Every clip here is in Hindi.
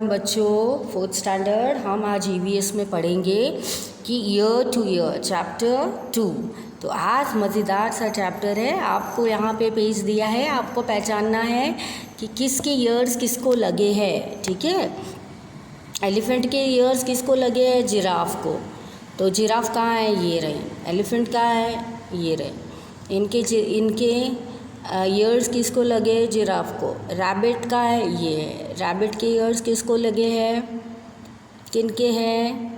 बच्चों, फोर्थ स्टैंडर्ड हम आज ईवीएस में पढ़ेंगे कि ईयर टू ईयर चैप्टर 2। तो आज मज़ेदार सा चैप्टर है। आपको यहाँ पे पेज दिया है, आपको पहचानना है कि किसके ईयर्स किसको लगे हैं। ठीक है, एलिफेंट के ईयर्स किसको लगे हैं? जिराफ को। तो जिराफ कहाँ है? ये रहे। एलिफेंट कहाँ है? ये रहे। इनके ईयर्स किसको लगे? जिराफ को। रैबिट का है, ये है। रैबिट के ईयर्स किसको लगे हैं? किनके हैं?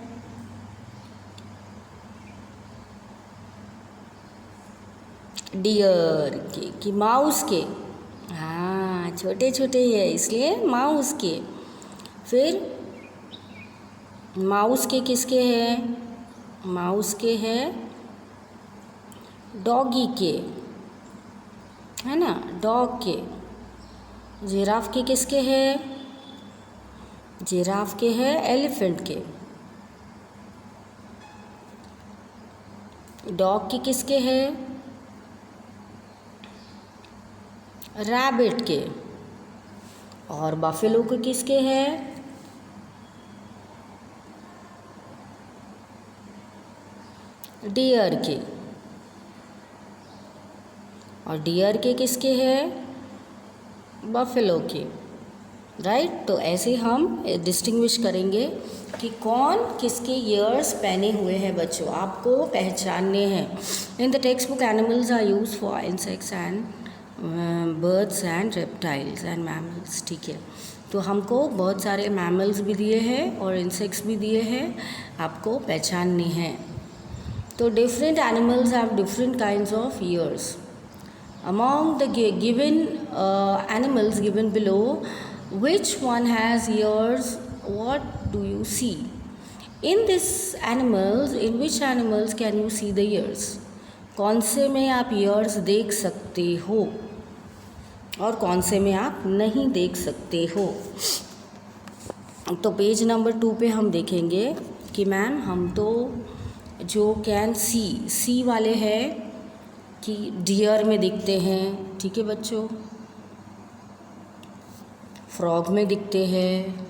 डियर के कि माउस के? हाँ, छोटे छोटे है इसलिए माउस के। फिर माउस के किसके हैं? माउस के हैं डॉगी के, है ना, डॉग के। जिराफ के किसके हैं? जिराफ के हैं एलिफेंट के। डॉग के किसके हैं? रैबिट के। और बफेलो के किसके हैं? डियर के। और डियर के किसके हैं? बफेलो के। राइट। तो ऐसे हम डिस्टिंग्विश करेंगे कि कौन किसके ईयर्स पहने हुए हैं। बच्चों, आपको पहचानने हैं। In the textbook animals are use for insects and birds and reptiles and mammals. ठीक है, तो हमको बहुत सारे मैमल्स भी दिए हैं और इंसेक्ट्स भी दिए हैं, आपको पहचानने हैं। तो different animals have different kinds of years. Among the given animals given below, which one has ears? What do you see? In which animals can you see the ears? कौन से में आप ears देख सकते हो और कौन से में आप नहीं देख सकते हो? तो पेज नंबर 2 पे हम देखेंगे कि मैम हम तो जो कैन सी वाले हैं कि डियर में दिखते हैं। ठीक है बच्चों, फ्रॉग में दिखते हैं।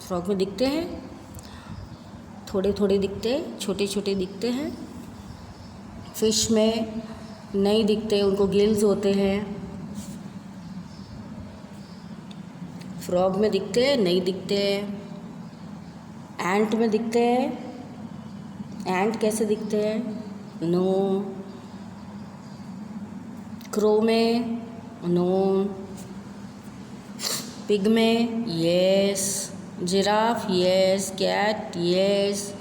फ्रॉग में दिखते हैं, थोड़े थोड़े दिखते हैं, छोटे छोटे दिखते हैं। फिश में नहीं दिखते, उनको गिल्स होते हैं। फ्रॉग में दिखते हैं, नहीं दिखते हैं। एंट में दिखते हैं। एंट कैसे दिखते हैं? नो। क्रो में? नो। पिग में? Yes. Giraffe? Yes. Cat? Yes.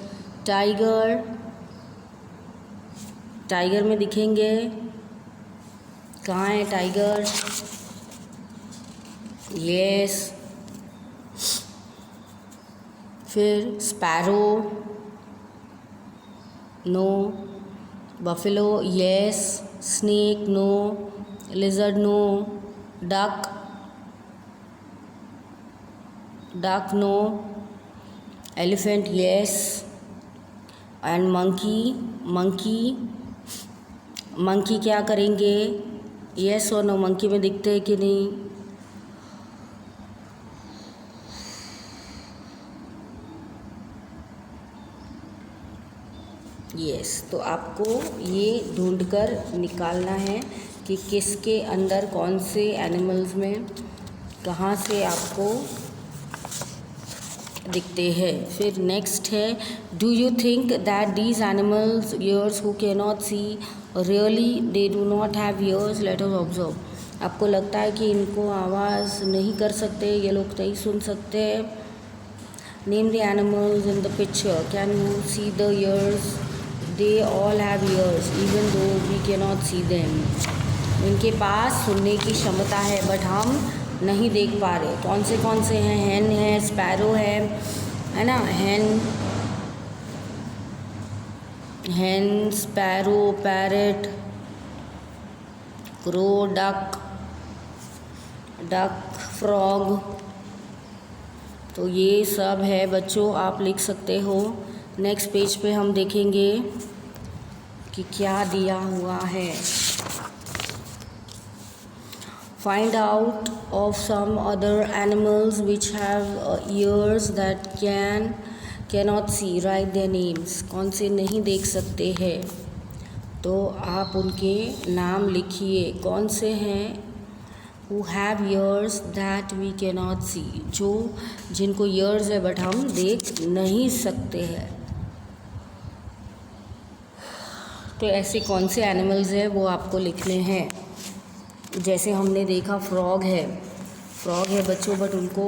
Tiger में दिखेंगे। कहाँ है टाइगर? यस। फिर sparrow? No. Buffalo? Yes. Snake? No. Lizard? No. Duck? No. Elephant? Yes. And monkey क्या करेंगे? यस और नो। मंकी में दिखते हैं कि नहीं? यस। तो आपको ये ढूंढकर निकालना है कि किसके अंदर कौन से एनिमल्स में कहाँ से आपको दिखते हैं। फिर नेक्स्ट है, do you think that these animals ears who can not see really they do not have ears? Let us observe. आपको लगता है कि इनको आवाज़ नहीं कर सकते, ये लोग नहीं सुन सकते? Name the animals in the picture. Can you see the years? They all have ears even though we cannot see them. इनके पास सुनने की क्षमता है बट हम नहीं देख पा रहे। कौन से हैं? हैन है, स्पैरो है ना। Hen, sparrow, parrot, crow, duck, frog. तो ये सब है बच्चों, आप लिख सकते हो। नेक्स्ट पेज पे हम देखेंगे कि क्या दिया हुआ है। Find out of some other animals which have ears that cannot see. Write their names. कौन से नहीं देख सकते हैं, तो आप उनके नाम लिखिए. कौन से हैं who have ears that we cannot see, जो जिनको ears है बट हम देख नहीं सकते हैं. तो ऐसे कौन से एनिमल्स हैं वो आपको लिखने हैं. जैसे हमने देखा फ्रॉग है बच्चों, बट उनको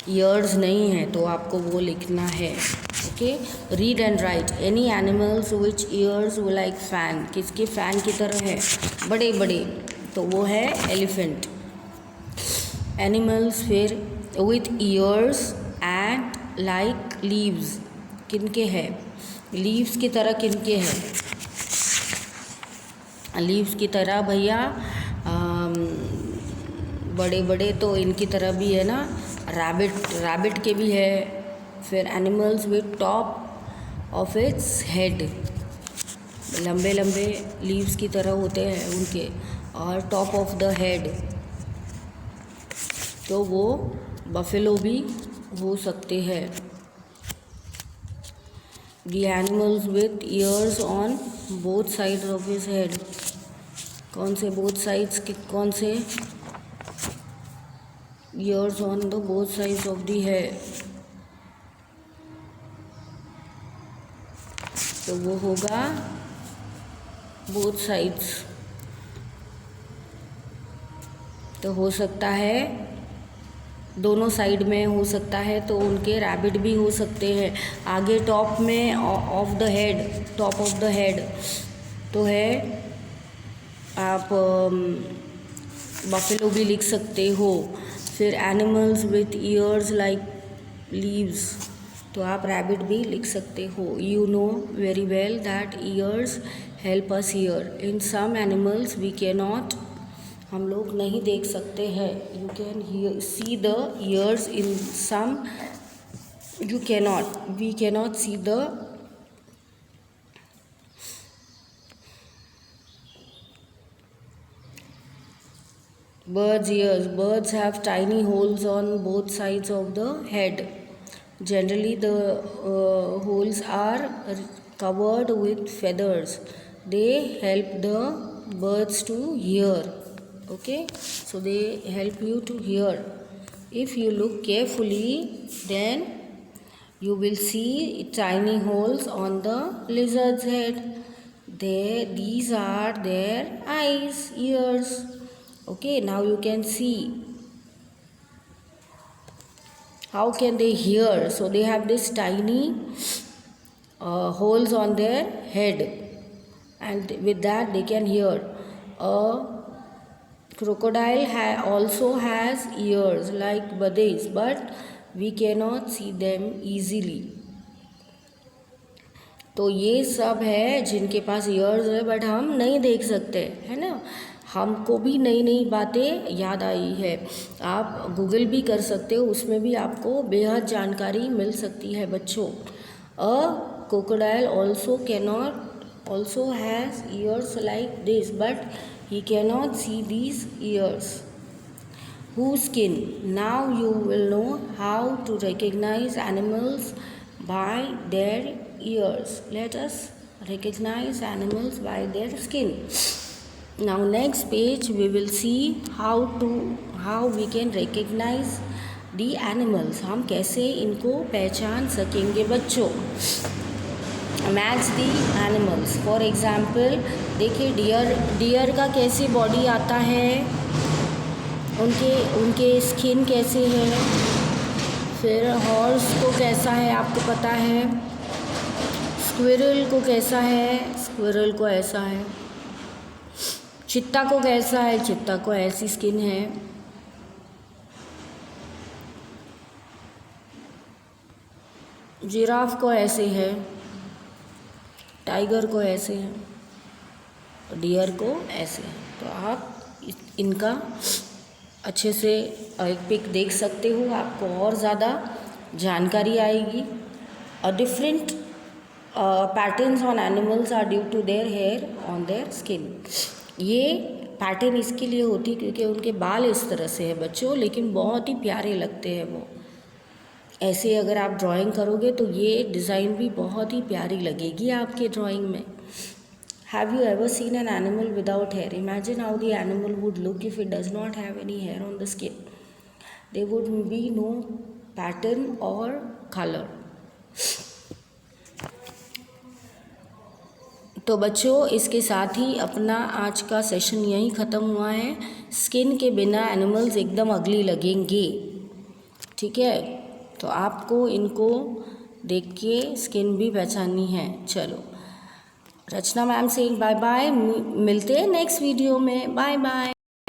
ईयर्स नहीं है, तो आपको वो लिखना है. Okay, read and right. Any animals which years वो लाइक फैन, किसके फैन की तरह है, बड़े बड़े, तो वो है एलिफेंट. एनिमल्स फिर with years and like leaves, किनके है, लीव्स की तरह किनके है, लीव्स की तरह भैया बड़े बड़े तो इनकी तरह भी है ना, रैबिट के भी है. फिर animals with top of its head, लंबे लंबे लीव्स की तरह होते हैं उनके, और टॉप ऑफ द हेड, तो वो बफेलो भी हो सकते हैं. The animals with years on both sides of his head, कौन से बोथ साइड्स के, कौन से years on the both sides of the head, तो वो होगा बोथ साइड्स. तो हो सकता है दोनों साइड में हो सकता है, तो उनके रैबिट भी हो सकते हैं. आगे टॉप में of the head, top of the head तो है, आप बफेलो भी लिख सकते हो. फिर animals with ears like leaves, तो आप रैबिट भी लिख सकते हो. You know very well that ears help us here. In some animals we can not, हम लोग नहीं देख सकते हैं. You can see the ears in some, you cannot, we cannot see the bird's ears. Birds have tiny holes on both sides of the head. Generally the holes are covered with feathers. They help the birds to hear. Okay, so they help you to hear. If you look carefully, then you will see tiny holes on the lizard's head. These are their eyes, ears. Okay, now you can see. How can they hear? So they have this tiny holes on their head, and with that they can hear. A crocodile also has ears like buddies, but we cannot see them easily. तो ये सब है जिनके पास ईयर्स है बट हम नहीं देख सकते, है ना. हमको भी नई नई बातें याद आई है. आप गूगल भी कर सकते हो, उसमें भी आपको बेहद जानकारी मिल सकती है बच्चों. अ crocodile also has ears like this, but he cannot see these ears. Whose skin? Now you will know how to recognize animals by their ears. Let us recognize animals by their skin. Now next page we will see how we can recognize the animals. हम कैसे इनको पहचान सकेंगे बच्चों. Match the animals. For example, देखिए डियर का कैसे बॉडी आता है, उनके स्किन कैसे है. फिर हॉर्स को कैसा है आपको पता है. स्क्विरल को कैसा है, स्क्विरल को ऐसा है. चित्ता को कैसा है, चित्ता को ऐसी स्किन है. जिराफ को ऐसे है, टाइगर को ऐसे है, डियर को ऐसे है. तो आप इनका अच्छे से एक पिक देख सकते हो, आपको और ज़्यादा जानकारी आएगी. Different patterns on animals are due to their hair on their skin. ये पैटर्न इसके लिए होती है क्योंकि उनके बाल इस तरह से है बच्चों, लेकिन बहुत ही प्यारे लगते हैं वो। ऐसे अगर आप ड्राइंग करोगे तो ये डिज़ाइन भी बहुत ही प्यारी लगेगी आपके ड्राइंग में। Have you ever seen an animal without hair? Imagine how the animal would look if it does not have any hair on the skin. There would be no pattern और कलर। तो बच्चों इसके साथ ही अपना आज का सेशन यहीं ख़त्म हुआ है। स्किन के बिना एनिमल्स एकदम अगली लगेंगे, ठीक है? तो आपको इनको देख के स्किन भी पहचाननी है। चलो, रचना मैम से बाय बाय, मिलते हैं नेक्स्ट वीडियो में। Bye bye.